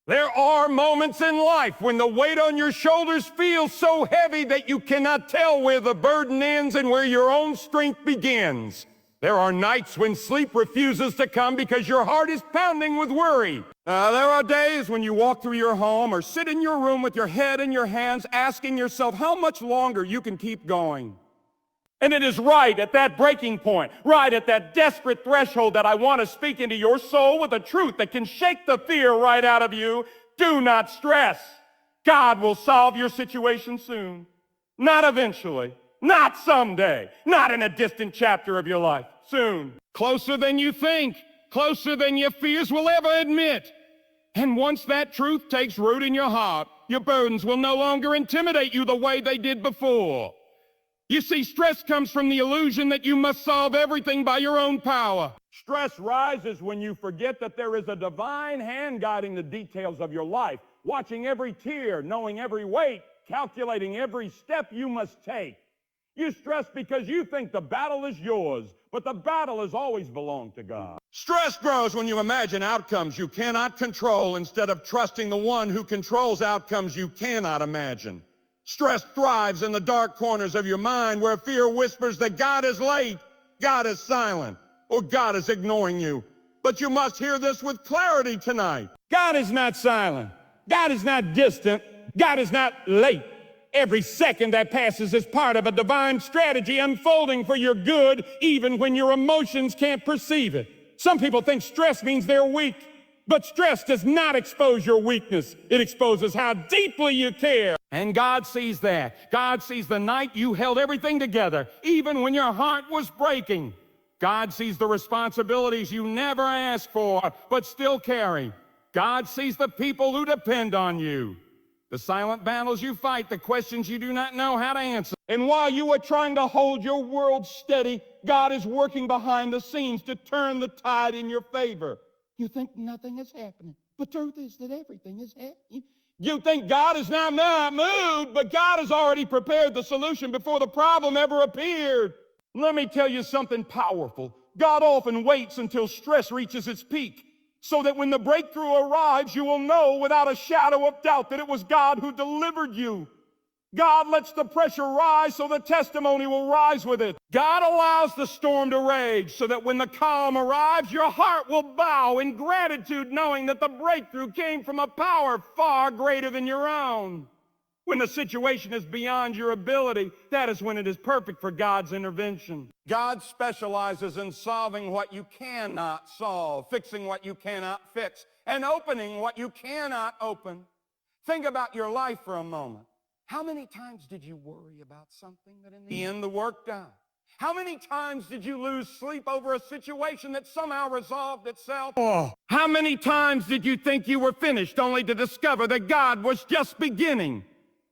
There are moments in life when the weight on your shoulders feels so heavy that you cannot tell where the burden ends and where your own strength begins. There are nights when sleep refuses to come because your heart is pounding with worry. There are days when you walk through your home or sit in your room with your head in your hands, asking yourself how much longer you can keep going. And it is right at that breaking point, right at that desperate threshold that I want to speak into your soul with a truth that can shake the fear right out of you. Do not stress. God will solve your situation soon. Not eventually, not someday, not in a distant chapter of your life. Soon. Closer than you think, closer than your fears will ever admit. And once that truth takes root in your heart, your burdens will no longer intimidate you the way they did before. You see, stress comes from the illusion that you must solve everything by your own power. Stress rises when you forget that there is a divine hand guiding the details of your life, watching every tear, knowing every weight, calculating every step you must take. You stress because you think the battle is yours, but the battle has always belonged to God. Stress grows when you imagine outcomes you cannot control instead of trusting the one who controls outcomes you cannot imagine. Stress thrives in the dark corners of your mind where fear whispers that God is late, God is silent, or God is ignoring you. But you must hear this with clarity tonight. God is not silent. God is not distant. God is not late. Every second that passes is part of a divine strategy unfolding for your good, even when your emotions can't perceive it. Some people think stress means they're weak. But stress does not expose your weakness. It exposes how deeply you care. And God sees that. God sees the night you held everything together, even when your heart was breaking. God sees the responsibilities you never asked for, but still carry. God sees the people who depend on you, the silent battles you fight, the questions you do not know how to answer. And while you are trying to hold your world steady, God is working behind the scenes to turn the tide in your favor. You think nothing is happening, but truth is that everything is happening. You think God is not moved, but God has already prepared the solution before the problem ever appeared. Let me tell you something powerful. God often waits until stress reaches its peak, so that when the breakthrough arrives, you will know without a shadow of doubt that it was God who delivered you. God lets the pressure rise so the testimony will rise with it. God allows the storm to rage so that when the calm arrives, your heart will bow in gratitude, knowing that the breakthrough came from a power far greater than your own. When the situation is beyond your ability, that is when it is perfect for God's intervention. God specializes in solving what you cannot solve, fixing what you cannot fix, and opening what you cannot open. Think about your life for a moment. How many times did you worry about something that in the end the work done? How many times did you lose sleep over a situation that somehow resolved itself? How many times did you think you were finished only to discover that God was just beginning?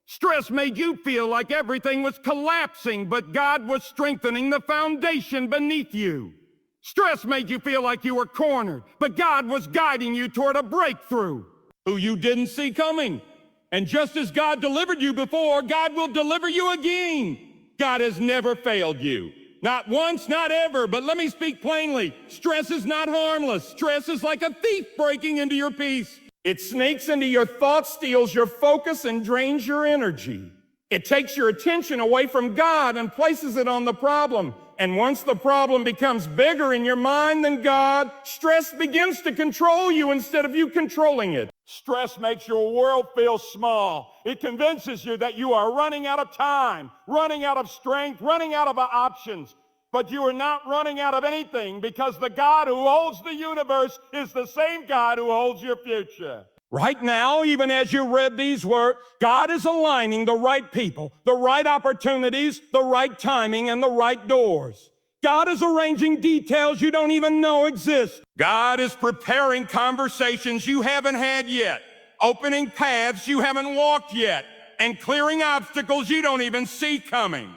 Stress made you feel like everything was collapsing, but God was strengthening the foundation beneath you. Stress made you feel like you were cornered, but God was guiding you toward a breakthrough who you didn't see coming. And just as God delivered you before, God will deliver you again. God has never failed you. Not once, not ever, but let me speak plainly. Stress is not harmless. Stress is like a thief breaking into your peace. It sneaks into your thoughts, steals your focus, and drains your energy. It takes your attention away from God and places it on the problem. And once the problem becomes bigger in your mind than God, stress begins to control you instead of you controlling it. Stress makes your world feel small. It convinces you that you are running out of time, running out of strength, running out of options. But you are not running out of anything because the God who holds the universe is the same God who holds your future. Right now, even as you read these words, God is aligning the right people, the right opportunities, the right timing, and the right doors. God is arranging details you don't even know exist. God is preparing conversations you haven't had yet, opening paths you haven't walked yet, and clearing obstacles you don't even see coming.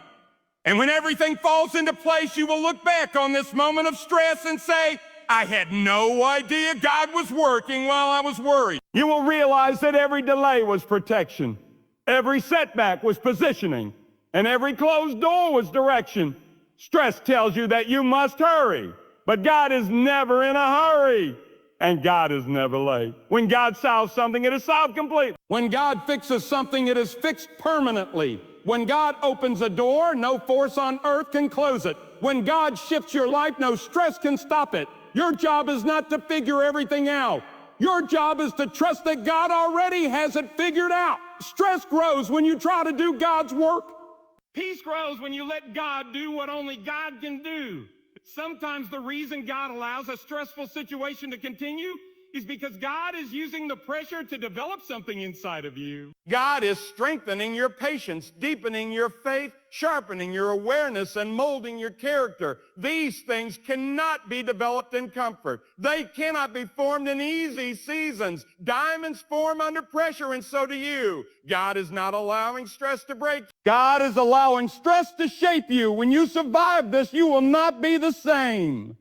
And when everything falls into place, you will look back on this moment of stress and say, I had no idea God was working while I was worried. You will realize that every delay was protection, every setback was positioning, and every closed door was direction. Stress tells you that you must hurry, but God is never in a hurry. And God is never late. When God solves something, it is solved completely. When God fixes something, it is fixed permanently. When God opens a door, no force on earth can close it. When God shifts your life, no stress can stop it. Your job is not to figure everything out. Your job is to trust that God already has it figured out. Stress grows when you try to do God's work. Peace grows when you let God do what only God can do. Sometimes the reason God allows a stressful situation to continue is because God is using the pressure to develop something inside of you. God is strengthening your patience, deepening your faith, sharpening your awareness, and molding your character. These things cannot be developed in comfort. They cannot be formed in easy seasons. Diamonds form under pressure, and so do you. God is not allowing stress to break. God is allowing stress to shape you. When you survive this, you will not be the same.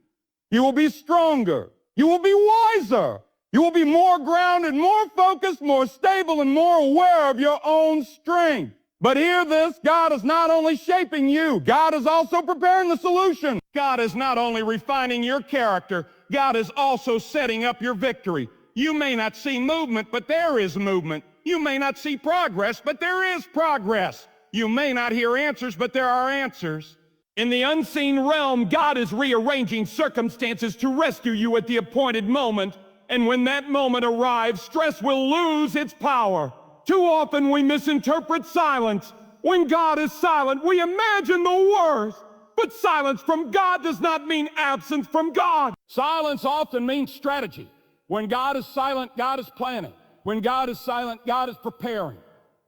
You will be stronger. You will be wiser. You will be more grounded, more focused, more stable, and more aware of your own strength. But hear this, God is not only shaping you, God is also preparing the solution. God is not only refining your character, God is also setting up your victory. You may not see movement, but there is movement. You may not see progress, but there is progress. You may not hear answers, but there are answers. In the unseen realm, God is rearranging circumstances to rescue you at the appointed moment. And when that moment arrives, stress will lose its power. Too often we misinterpret silence. When God is silent, we imagine the worst. But silence from God does not mean absence from God. Silence often means strategy. When God is silent, God is planning. When God is silent, God is preparing.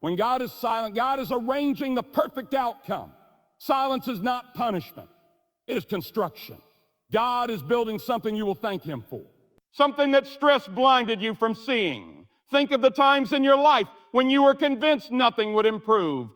When God is silent, God is arranging the perfect outcome. Silence is not punishment. It is construction. God is building something you will thank Him for. Something that stress blinded you from seeing. Think of the times in your life when you were convinced nothing would improve.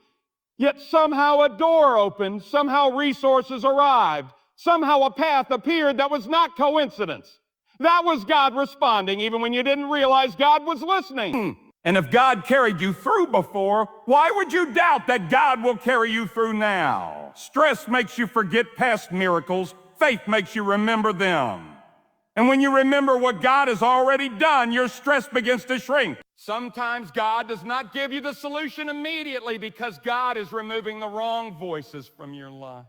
Yet somehow a door opened, somehow resources arrived, somehow a path appeared that was not coincidence. That was God responding even when you didn't realize God was listening. And if God carried you through before, why would you doubt that God will carry you through now? Stress makes you forget past miracles. Faith makes you remember them. And when you remember what God has already done, your stress begins to shrink. Sometimes God does not give you the solution immediately because God is removing the wrong voices from your life.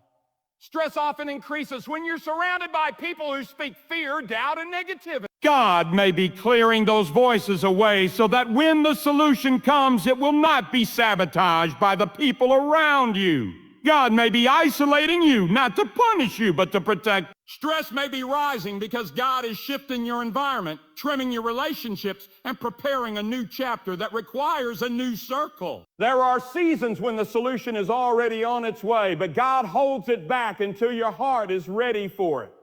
Stress often increases when you're surrounded by people who speak fear, doubt, and negativity. God may be clearing those voices away so that when the solution comes, it will not be sabotaged by the people around you. God may be isolating you, not to punish you, but to protect. Stress may be rising because God is shifting your environment, trimming your relationships, and preparing a new chapter that requires a new circle. There are seasons when the solution is already on its way, but God holds it back until your heart is ready for it.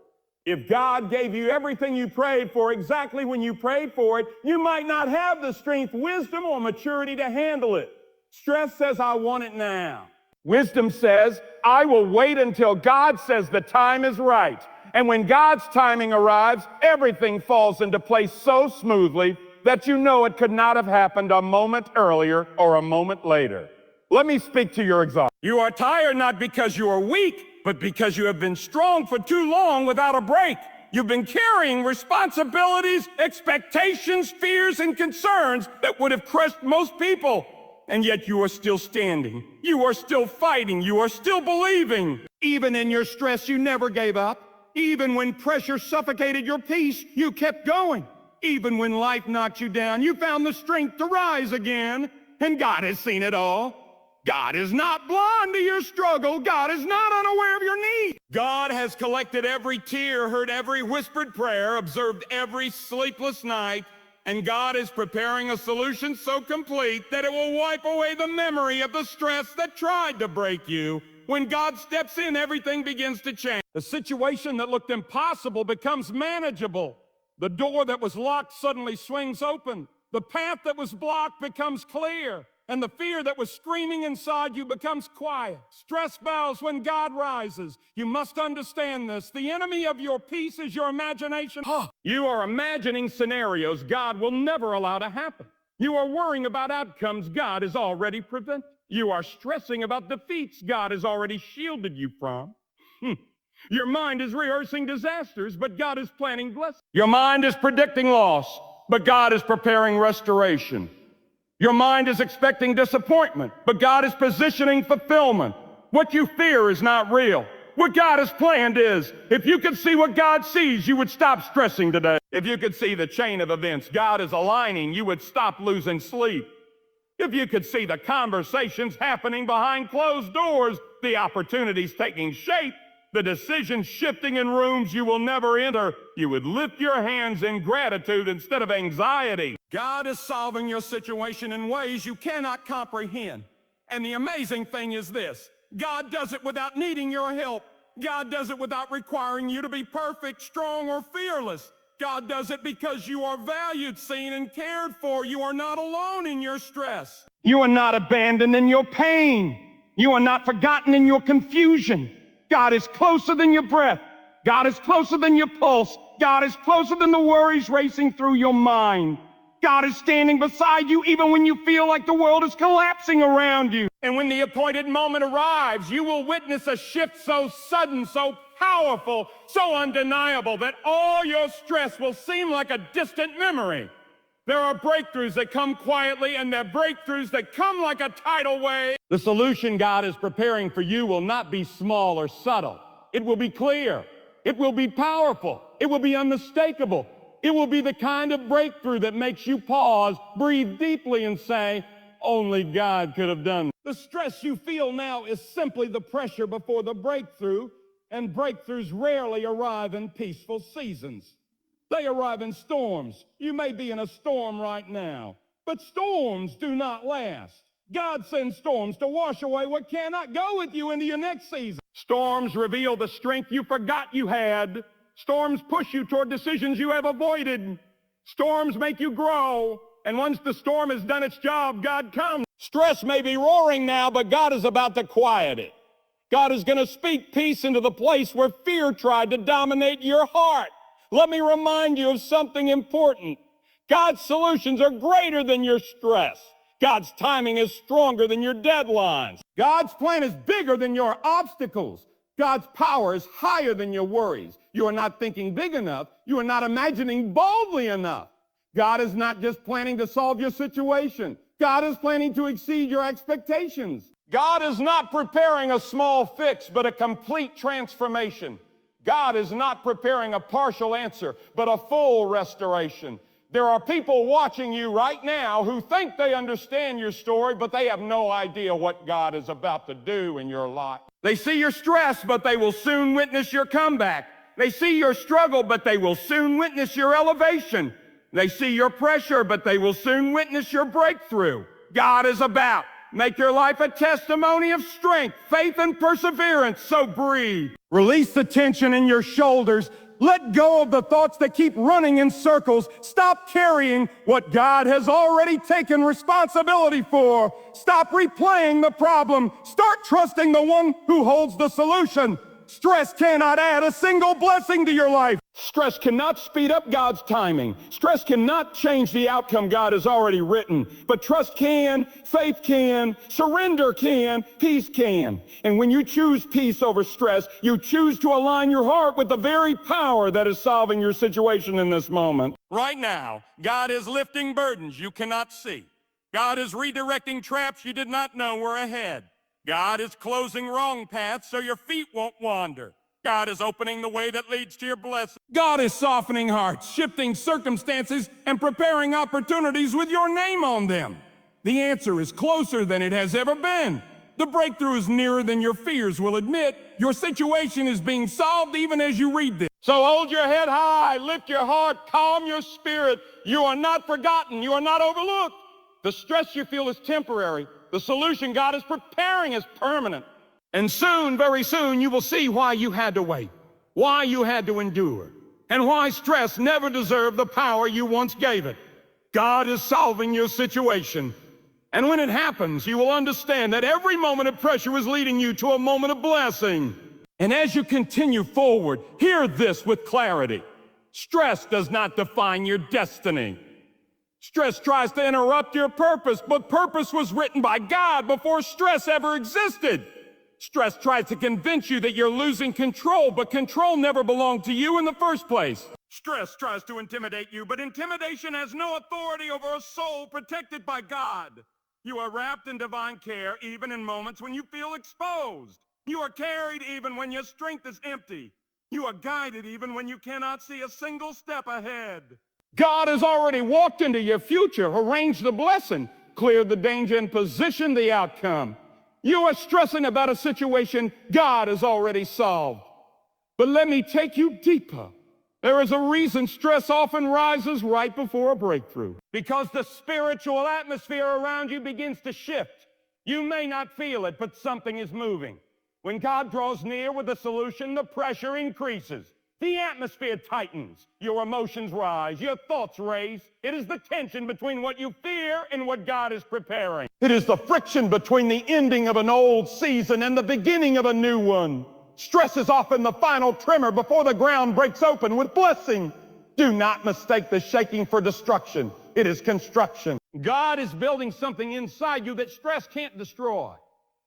If God gave you everything you prayed for exactly when you prayed for it, you might not have the strength, wisdom, or maturity to handle it. Stress says, I want it now. Wisdom says, I will wait until God says the time is right. And when God's timing arrives, everything falls into place so smoothly that you know it could not have happened a moment earlier or a moment later. Let me speak to your exhaustion. You are tired not because you are weak, but because you have been strong for too long without a break. You've been carrying responsibilities, expectations, fears, and concerns that would have crushed most people. And yet you are still standing. You are still fighting. You are still believing. Even in your stress, you never gave up. Even when pressure suffocated your peace, you kept going. Even when life knocked you down, you found the strength to rise again. And God has seen it all. God is not blind to your struggle. God is not unaware of your need. God has collected every tear, heard every whispered prayer, observed every sleepless night. And God is preparing a solution so complete that it will wipe away the memory of the stress that tried to break you. When God steps in, everything begins to change. The situation that looked impossible becomes manageable. The door that was locked suddenly swings open. The path that was blocked becomes clear. And the fear that was screaming inside you becomes quiet. Stress bows when God rises. You must understand this. The enemy of your peace is your imagination. You are imagining scenarios God will never allow to happen. You are worrying about outcomes God has already prevented. You are stressing about defeats God has already shielded you from. Your mind is rehearsing disasters, but God is planning blessings. Your mind is predicting loss, but God is preparing restoration. Your mind is expecting disappointment, but God is positioning fulfillment. What you fear is not real. What God has planned is, if you could see what God sees, you would stop stressing today. If you could see the chain of events God is aligning, you would stop losing sleep. If you could see the conversations happening behind closed doors, the opportunities taking shape, the decisions shifting in rooms you will never enter, you would lift your hands in gratitude instead of anxiety. God is solving your situation in ways you cannot comprehend. And the amazing thing is this: God does it without needing your help. God does it without requiring you to be perfect, strong, or fearless. God does it because you are valued, seen, and cared for. You are not alone in your stress. You are not abandoned in your pain. You are not forgotten in your confusion. God is closer than your breath. God is closer than your pulse. God is closer than the worries racing through your mind. God is standing beside you even when you feel like the world is collapsing around you. And when the appointed moment arrives, you will witness a shift so sudden, so powerful, so undeniable that all your stress will seem like a distant memory. There are breakthroughs that come quietly, and there are breakthroughs that come like a tidal wave. The solution God is preparing for you will not be small or subtle. It will be clear. It will be powerful. It will be unmistakable. It will be the kind of breakthrough that makes you pause, breathe deeply, and say, only God could have done. The stress you feel now is simply the pressure before the breakthrough, and breakthroughs rarely arrive in peaceful seasons. They arrive in storms. You may be in a storm right now, but storms do not last. God sends storms to wash away what cannot go with you into your next season. Storms reveal the strength you forgot you had. Storms push you toward decisions you have avoided. Storms make you grow. And once the storm has done its job, God comes. Stress may be roaring now, but God is about to quiet it. God is going to speak peace into the place where fear tried to dominate your heart. Let me remind you of something important. God's solutions are greater than your stress. God's timing is stronger than your deadlines. God's plan is bigger than your obstacles. God's power is higher than your worries. You are not thinking big enough. You are not imagining boldly enough. God is not just planning to solve your situation. God is planning to exceed your expectations. God is not preparing a small fix, but a complete transformation. God is not preparing a partial answer, but a full restoration. There are people watching you right now who think they understand your story, but they have no idea what God is about to do in your life. They see your stress, but they will soon witness your comeback. They see your struggle, but they will soon witness your elevation. They see your pressure, but they will soon witness your breakthrough. God is about to make your life a testimony of strength, faith, and perseverance. So breathe. Release the tension in your shoulders. Let go of the thoughts that keep running in circles. Stop carrying what God has already taken responsibility for. Stop replaying the problem. Start trusting the one who holds the solution. Stress cannot add a single blessing to your life. Stress cannot speed up God's timing. Stress cannot change the outcome God has already written. But trust can, faith can, surrender can, peace can. And when you choose peace over stress, you choose to align your heart with the very power that is solving your situation in this moment. Right now, God is lifting burdens you cannot see. God is redirecting traps you did not know were ahead. God is closing wrong paths so your feet won't wander. God is opening the way that leads to your blessing. God is softening hearts, shifting circumstances, and preparing opportunities with your name on them. The answer is closer than it has ever been. The breakthrough is nearer than your fears will admit. Your situation is being solved even as you read this. So hold your head high, lift your heart, calm your spirit. You are not forgotten. You are not overlooked. The stress you feel is temporary. The solution God is preparing is permanent. And soon, very soon, you will see why you had to wait, why you had to endure, and why stress never deserved the power you once gave it. God is solving your situation. And when it happens, you will understand that every moment of pressure is leading you to a moment of blessing. And as you continue forward, hear this with clarity. Stress does not define your destiny. Stress tries to interrupt your purpose, but purpose was written by God before stress ever existed. Stress tries to convince you that you're losing control, but control never belonged to you in the first place. Stress tries to intimidate you, but intimidation has no authority over a soul protected by God. You are wrapped in divine care even in moments when you feel exposed. You are carried even when your strength is empty. You are guided even when you cannot see a single step ahead. God has already walked into your future, arranged the blessing, cleared the danger, and positioned the outcome. You are stressing about a situation God has already solved. But let me take you deeper. There is a reason stress often rises right before a breakthrough. Because the spiritual atmosphere around you begins to shift. You may not feel it, but something is moving. When God draws near with a solution, the pressure increases. The atmosphere tightens. Your emotions rise. Your thoughts raise. It is the tension between what you fear and what God is preparing. It is the friction between the ending of an old season and the beginning of a new one. Stress is often the final tremor before the ground breaks open with blessing. Do not mistake the shaking for destruction. It is construction. God is building something inside you that stress can't destroy.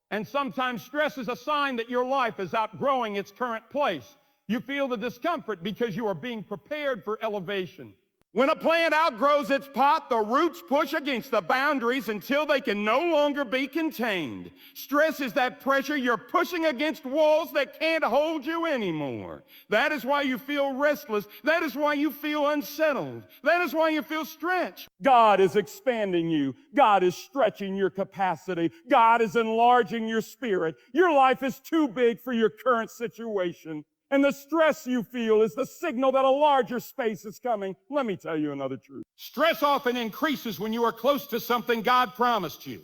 And sometimes stress is a sign that your life is outgrowing its current place. You feel the discomfort because you are being prepared for elevation. When a plant outgrows its pot, the roots push against the boundaries until they can no longer be contained. Stress is that pressure you're pushing against walls that can't hold you anymore. That is why you feel restless. That is why you feel unsettled. That is why you feel stretched. God is expanding you. God is stretching your capacity. God is enlarging your spirit. Your life is too big for your current situation. And the stress you feel is the signal that a larger space is coming. Let me tell you another truth. Stress often increases when you are close to something God promised you.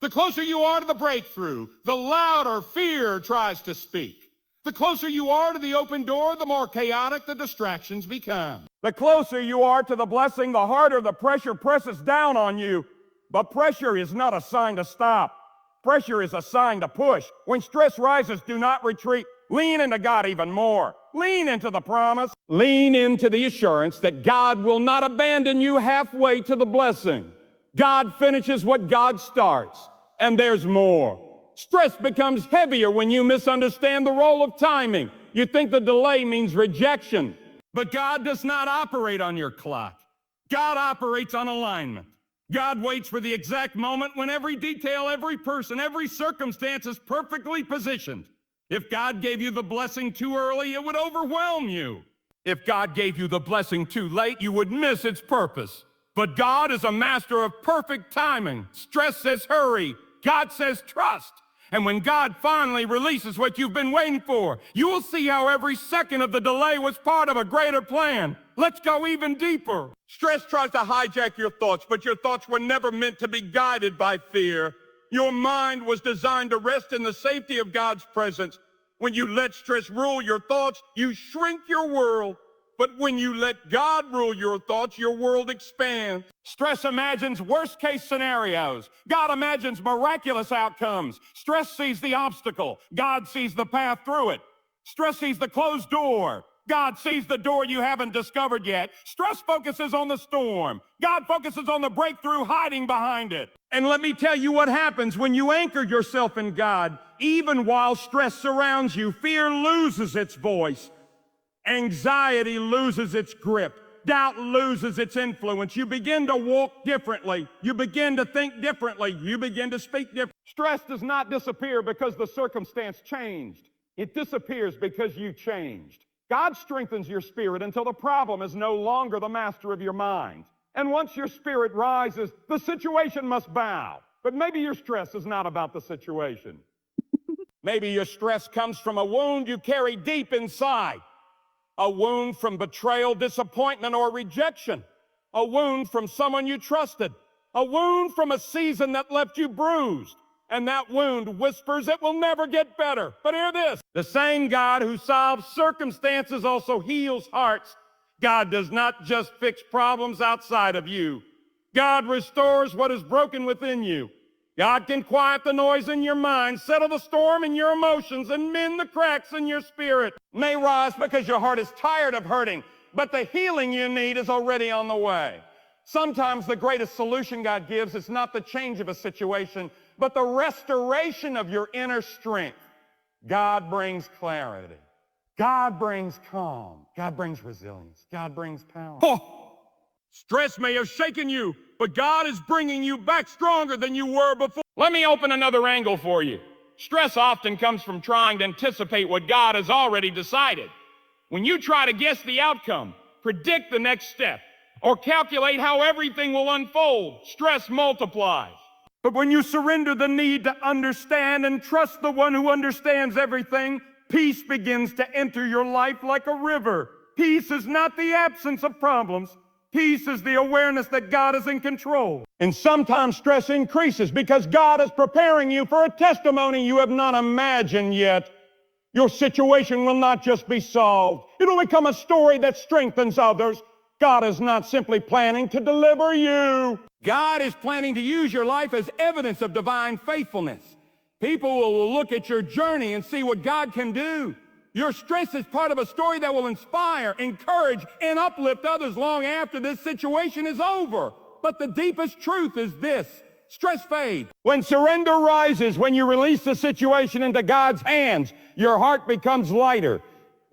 The closer you are to the breakthrough, the louder fear tries to speak. The closer you are to the open door, the more chaotic the distractions become. The closer you are to the blessing, the harder the pressure presses down on you. But pressure is not a sign to stop. Pressure is a sign to push. When stress rises, do not retreat. Lean into God even more. Lean into the promise. Lean into the assurance that God will not abandon you halfway to the blessing. God finishes what God starts, and there's more. Stress becomes heavier when you misunderstand the role of timing. You think the delay means rejection, but God does not operate on your clock. God operates on alignment. God waits for the exact moment when every detail, every person, every circumstance is perfectly positioned. If God gave you the blessing too early, it would overwhelm you. If God gave you the blessing too late, you would miss its purpose. But God is a master of perfect timing. Stress says hurry. God says trust. And when God finally releases what you've been waiting for, you will see how every second of the delay was part of a greater plan. Let's go even deeper. Stress tries to hijack your thoughts, but your thoughts were never meant to be guided by fear. Your mind was designed to rest in the safety of God's presence. When you let stress rule your thoughts, you shrink your world. But when you let God rule your thoughts, your world expands. Stress imagines worst-case scenarios. God imagines miraculous outcomes. Stress sees the obstacle. God sees the path through it. Stress sees the closed door. God sees the door you haven't discovered yet. Stress focuses on the storm. God focuses on the breakthrough hiding behind it. And let me tell you what happens when you anchor yourself in God. Even while stress surrounds you, fear loses its voice. Anxiety loses its grip. Doubt loses its influence. You begin to walk differently. You begin to think differently. You begin to speak differently. Stress does not disappear because the circumstance changed. It disappears because you changed. God strengthens your spirit until the problem is no longer the master of your mind. And once your spirit rises, the situation must bow. But maybe your stress is not about the situation. Maybe your stress comes from a wound you carry deep inside. A wound from betrayal, disappointment, or rejection. A wound from someone you trusted. A wound from a season that left you bruised. And that wound whispers it will never get better. But hear this, the same God who solves circumstances also heals hearts. God does not just fix problems outside of you. God restores what is broken within you. God can quiet the noise in your mind, settle the storm in your emotions, and mend the cracks in your spirit. It may rise because your heart is tired of hurting, but the healing you need is already on the way. Sometimes the greatest solution God gives is not the change of a situation, but the restoration of your inner strength. God brings clarity. God brings calm. God brings resilience. God brings power. Oh, stress may have shaken you, but God is bringing you back stronger than you were before. Let me open another angle for you. Stress often comes from trying to anticipate what God has already decided. When you try to guess the outcome, predict the next step, or calculate how everything will unfold, stress multiplies. But when you surrender the need to understand and trust the one who understands everything, peace begins to enter your life like a river. Peace is not the absence of problems. Peace is the awareness that God is in control. And sometimes stress increases because God is preparing you for a testimony you have not imagined yet. Your situation will not just be solved. It'll become a story that strengthens others. God is not simply planning to deliver you. God is planning to use your life as evidence of divine faithfulness. People will look at your journey and see what God can do. Your stress is part of a story that will inspire, encourage, and uplift others long after this situation is over. But the deepest truth is this: stress fades. When surrender rises, when you release the situation into God's hands, your heart becomes lighter.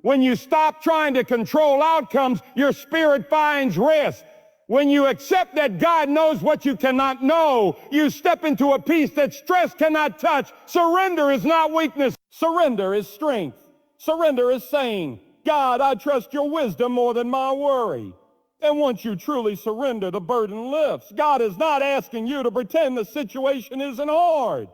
When you stop trying to control outcomes, your spirit finds rest. When you accept that God knows what you cannot know, you step into a peace that stress cannot touch. Surrender is not weakness. Surrender is strength. Surrender is saying, God, I trust your wisdom more than my worry. And once you truly surrender, the burden lifts. God is not asking you to pretend the situation isn't hard.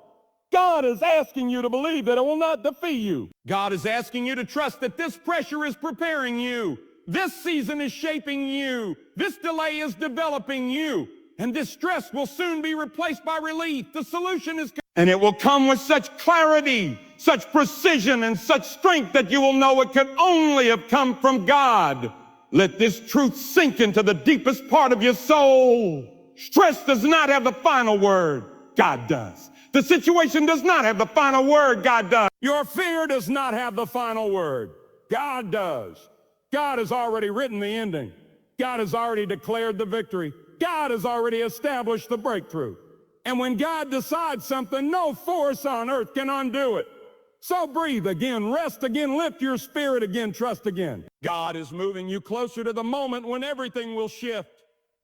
God is asking you to believe that it will not defeat you. God is asking you to trust that this pressure is preparing you. This season is shaping you. This delay is developing you. And this stress will soon be replaced by relief. The solution is coming. And it will come with such clarity, such precision, and such strength that you will know it could only have come from God. Let this truth sink into the deepest part of your soul. Stress does not have the final word. God does. The situation does not have the final word. God does. Your fear does not have the final word. God does. God has already written the ending. God has already declared the victory. God has already established the breakthrough. And when God decides something, no force on earth can undo it. So breathe again, rest again, lift your spirit again, trust again. God is moving you closer to the moment when everything will shift.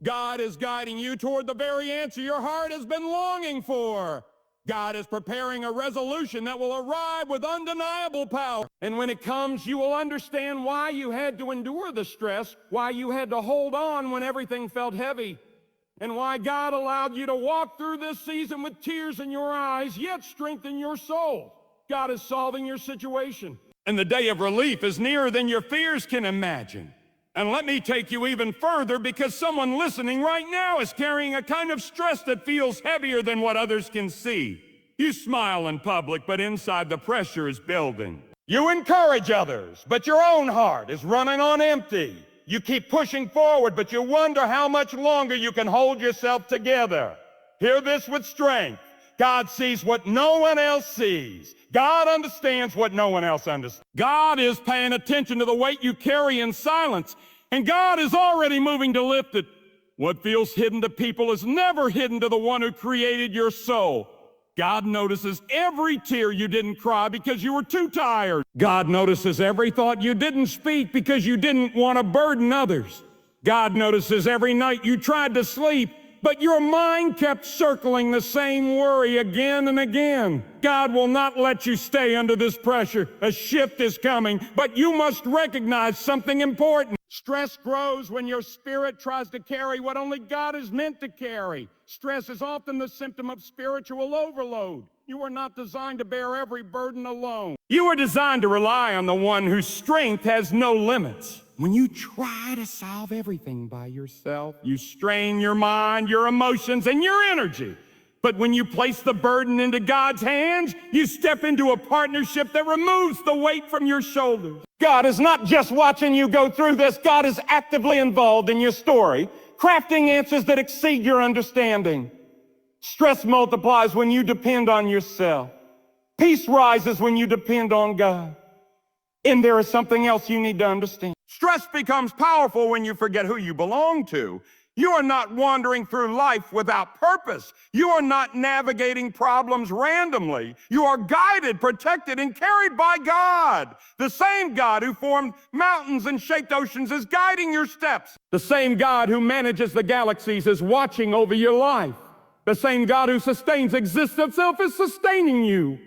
God is guiding you toward the very answer your heart has been longing for. God is preparing a resolution that will arrive with undeniable power. And when it comes, you will understand why you had to endure the stress, why you had to hold on when everything felt heavy, and why God allowed you to walk through this season with tears in your eyes, yet strengthen your soul. God is solving your situation. And the day of relief is nearer than your fears can imagine. And let me take you even further, because someone listening right now is carrying a kind of stress that feels heavier than what others can see. You smile in public, but inside the pressure is building. You encourage others, but your own heart is running on empty. You keep pushing forward, but you wonder how much longer you can hold yourself together. Hear this with strength. God sees what no one else sees. God understands what no one else understands. God is paying attention to the weight you carry in silence, and God is already moving to lift it. What feels hidden to people is never hidden to the one who created your soul. God notices every tear you didn't cry because you were too tired. God notices every thought you didn't speak because you didn't want to burden others. God notices every night you tried to sleep, but your mind kept circling the same worry again and again. God will not let you stay under this pressure. A shift is coming, but you must recognize something important. Stress grows when your spirit tries to carry what only God is meant to carry. Stress is often the symptom of spiritual overload. You are not designed to bear every burden alone. You are designed to rely on the one whose strength has no limits. When you try to solve everything by yourself, you strain your mind, your emotions, and your energy. But when you place the burden into God's hands, you step into a partnership that removes the weight from your shoulders. God is not just watching you go through this. God is actively involved in your story, crafting answers that exceed your understanding. Stress multiplies when you depend on yourself. Peace rises when you depend on God. And there is something else you need to understand. Stress becomes powerful when you forget who you belong to. You are not wandering through life without purpose. You are not navigating problems randomly. You are guided, protected, and carried by God. The same God who formed mountains and shaped oceans is guiding your steps. The same God who manages the galaxies is watching over your life. The same God who sustains existence itself is sustaining you.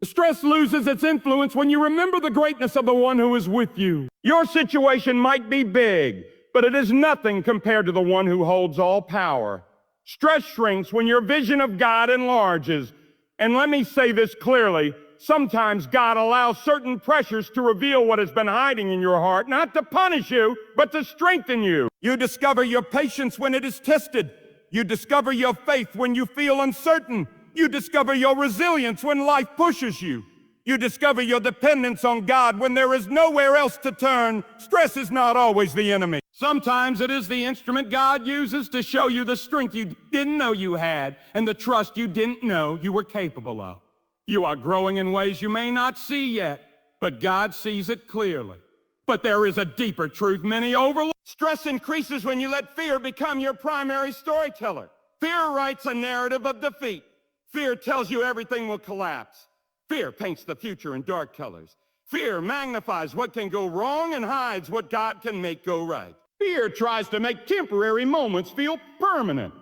Stress loses its influence when you remember the greatness of the one who is with you. Your situation might be big, but it is nothing compared to the one who holds all power. Stress shrinks when your vision of God enlarges. And let me say this clearly, sometimes God allows certain pressures to reveal what has been hiding in your heart, not to punish you, but to strengthen you. You discover your patience when it is tested. You discover your faith when you feel uncertain. You discover your resilience when life pushes you. You discover your dependence on God when there is nowhere else to turn. Stress is not always the enemy. Sometimes it is the instrument God uses to show you the strength you didn't know you had and the trust you didn't know you were capable of. You are growing in ways you may not see yet, but God sees it clearly. But there is a deeper truth many overlook. Stress increases when you let fear become your primary storyteller. Fear writes a narrative of defeat. Fear tells you everything will collapse. Fear paints the future in dark colors. Fear magnifies what can go wrong and hides what God can make go right. Fear tries to make temporary moments feel permanent.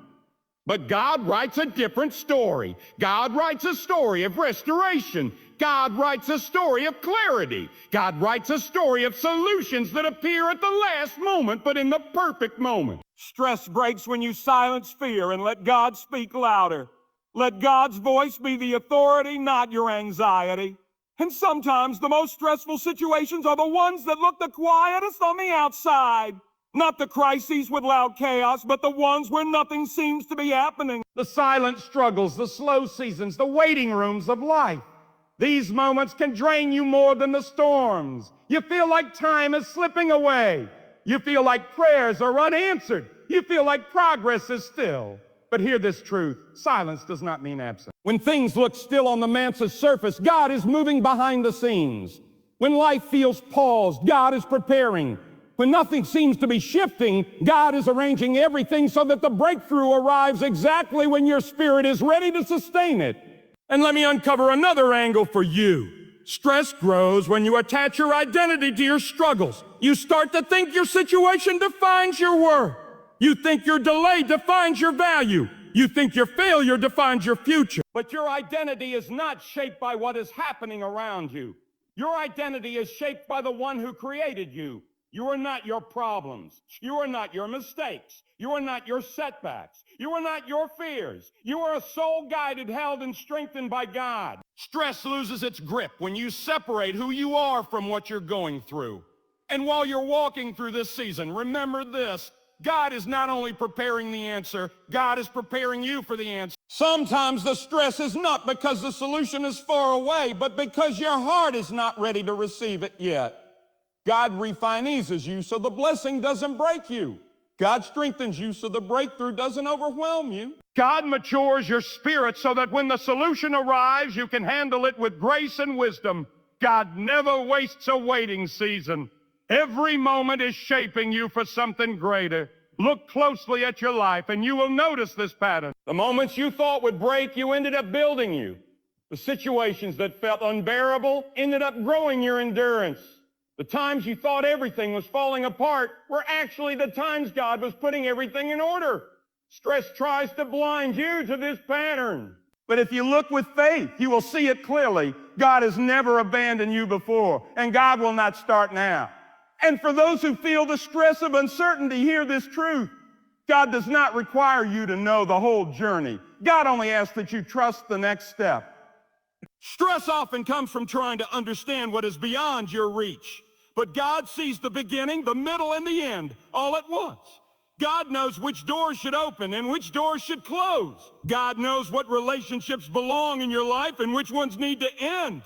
But God writes a different story. God writes a story of restoration. God writes a story of clarity. God writes a story of solutions that appear at the last moment, but in the perfect moment. Stress breaks when you silence fear and let God speak louder. Let God's voice be the authority, not your anxiety. And sometimes the most stressful situations are the ones that look the quietest on the outside. Not the crises with loud chaos, but the ones where nothing seems to be happening. The silent struggles, the slow seasons, the waiting rooms of life. These moments can drain you more than the storms. You feel like time is slipping away. You feel like prayers are unanswered. You feel like progress is still. But hear this truth, silence does not mean absence. When things look still on the man's surface, God is moving behind the scenes. When life feels paused, God is preparing. When nothing seems to be shifting, God is arranging everything so that the breakthrough arrives exactly when your spirit is ready to sustain it. And let me uncover another angle for you. Stress grows when you attach your identity to your struggles. You start to think your situation defines your worth. You think your delay defines your value. You think your failure defines your future. But your identity is not shaped by what is happening around you. Your identity is shaped by the one who created you. You are not your problems. You are not your mistakes. You are not your setbacks. You are not your fears. You are a soul guided, held, and strengthened by God. Stress loses its grip when you separate who you are from what you're going through. And while you're walking through this season, remember this. God is not only preparing the answer, God is preparing you for the answer. Sometimes the stress is not because the solution is far away, but because your heart is not ready to receive it yet. God refineses you so the blessing doesn't break you. God strengthens you so the breakthrough doesn't overwhelm you. God matures your spirit so that when the solution arrives, you can handle it with grace and wisdom. God never wastes a waiting season. Every moment is shaping you for something greater. Look closely at your life and you will notice this pattern. The moments you thought would break you ended up building you. The situations that felt unbearable ended up growing your endurance. The times you thought everything was falling apart were actually the times God was putting everything in order. Stress tries to blind you to this pattern. But if you look with faith, you will see it clearly. God has never abandoned you before, and God will not start now. And for those who feel the stress of uncertainty, hear this truth. God does not require you to know the whole journey. God only asks that you trust the next step. Stress often comes from trying to understand what is beyond your reach. But God sees the beginning, the middle, and the end all at once. God knows which doors should open and which doors should close. God knows what relationships belong in your life and which ones need to end.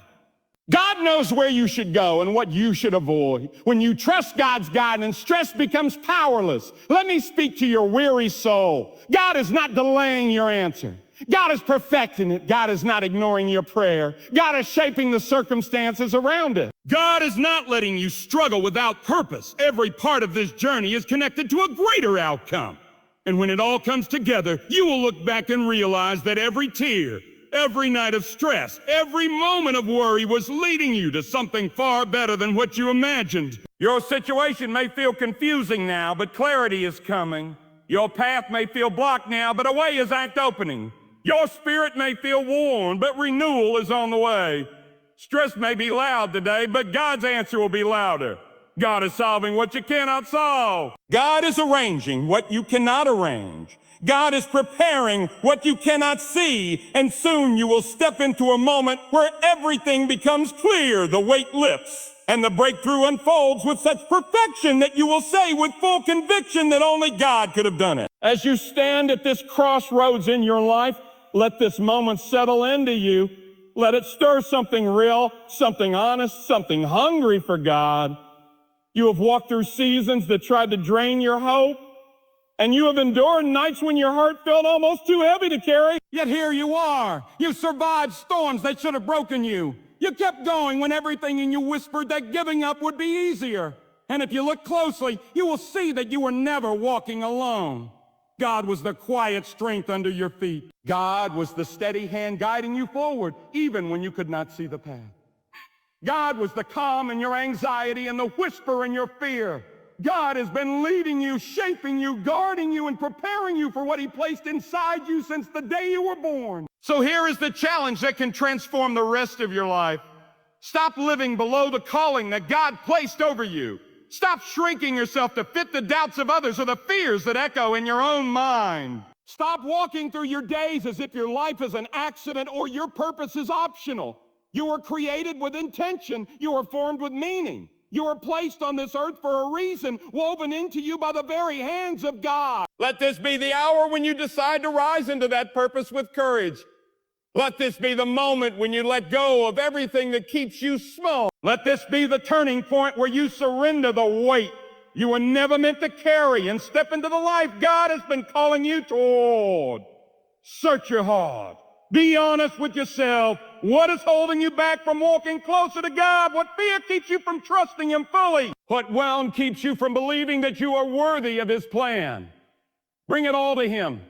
God knows where you should go and what you should avoid. When you trust God's guidance, stress becomes powerless. Let me speak to your weary soul. God is not delaying your answer. God is perfecting it. God is not ignoring your prayer. God is shaping the circumstances around it. God is not letting you struggle without purpose. Every part of this journey is connected to a greater outcome. And when it all comes together, you will look back and realize that every tear, every night of stress, every moment of worry was leading you to something far better than what you imagined. Your situation may feel confusing now, but clarity is coming. Your path may feel blocked now, but a way is opening. Your spirit may feel worn, but renewal is on the way. Stress may be loud today, but God's answer will be louder. God is solving what you cannot solve. God is arranging what you cannot arrange. God is preparing what you cannot see, and soon you will step into a moment where everything becomes clear, the weight lifts, and the breakthrough unfolds with such perfection that you will say with full conviction that only God could have done it. As you stand at this crossroads in your life, let this moment settle into you. Let it stir something real, something honest, something hungry for God. You have walked through seasons that tried to drain your hope, and you have endured nights when your heart felt almost too heavy to carry. Yet here you are. You survived storms that should have broken you. You kept going when everything in you whispered that giving up would be easier. And if you look closely, you will see that you were never walking alone. God was the quiet strength under your feet. God was the steady hand guiding you forward, even when you could not see the path. God was the calm in your anxiety and the whisper in your fear. God has been leading you, shaping you, guarding you, and preparing you for what He placed inside you since the day you were born. So here is the challenge that can transform the rest of your life. Stop living below the calling that God placed over you. Stop shrinking yourself to fit the doubts of others or the fears that echo in your own mind. Stop walking through your days as if your life is an accident or your purpose is optional. You were created with intention. You were formed with meaning. You were placed on this earth for a reason, woven into you by the very hands of God. Let this be the hour when you decide to rise into that purpose with courage. Let this be the moment when you let go of everything that keeps you small. Let this be the turning point where you surrender the weight you were never meant to carry and step into the life God has been calling you toward. Search your heart. Be honest with yourself. What is holding you back from walking closer to God? What fear keeps you from trusting Him fully? What wound keeps you from believing that you are worthy of His plan? Bring it all to Him.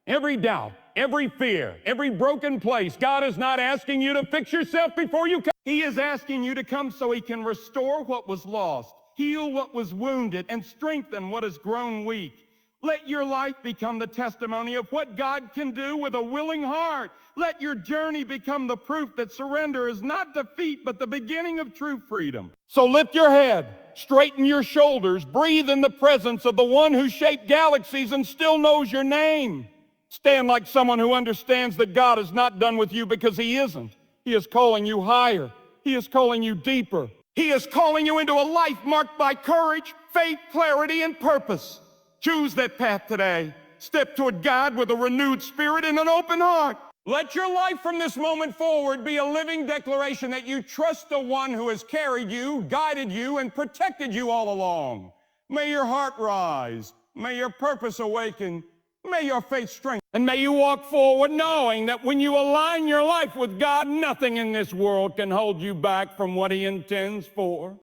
Every doubt, every fear, every broken place. God is not asking you to fix yourself before you come. He is asking you to come so He can restore what was lost, heal what was wounded, and strengthen what has grown weak. Let your life become the testimony of what God can do with a willing heart. Let your journey become the proof that surrender is not defeat, but the beginning of true freedom. So lift your head, straighten your shoulders, breathe in the presence of the one who shaped galaxies and still knows your name. Stand like someone who understands that God is not done with you because He isn't. He is calling you higher. He is calling you deeper. He is calling you into a life marked by courage, faith, clarity, and purpose. Choose that path today. Step toward God with a renewed spirit and an open heart. Let your life from this moment forward be a living declaration that you trust the one who has carried you, guided you, and protected you all along. May your heart rise. May your purpose awaken. May your faith strengthen. And may you walk forward knowing that when you align your life with God, nothing in this world can hold you back from what He intends for.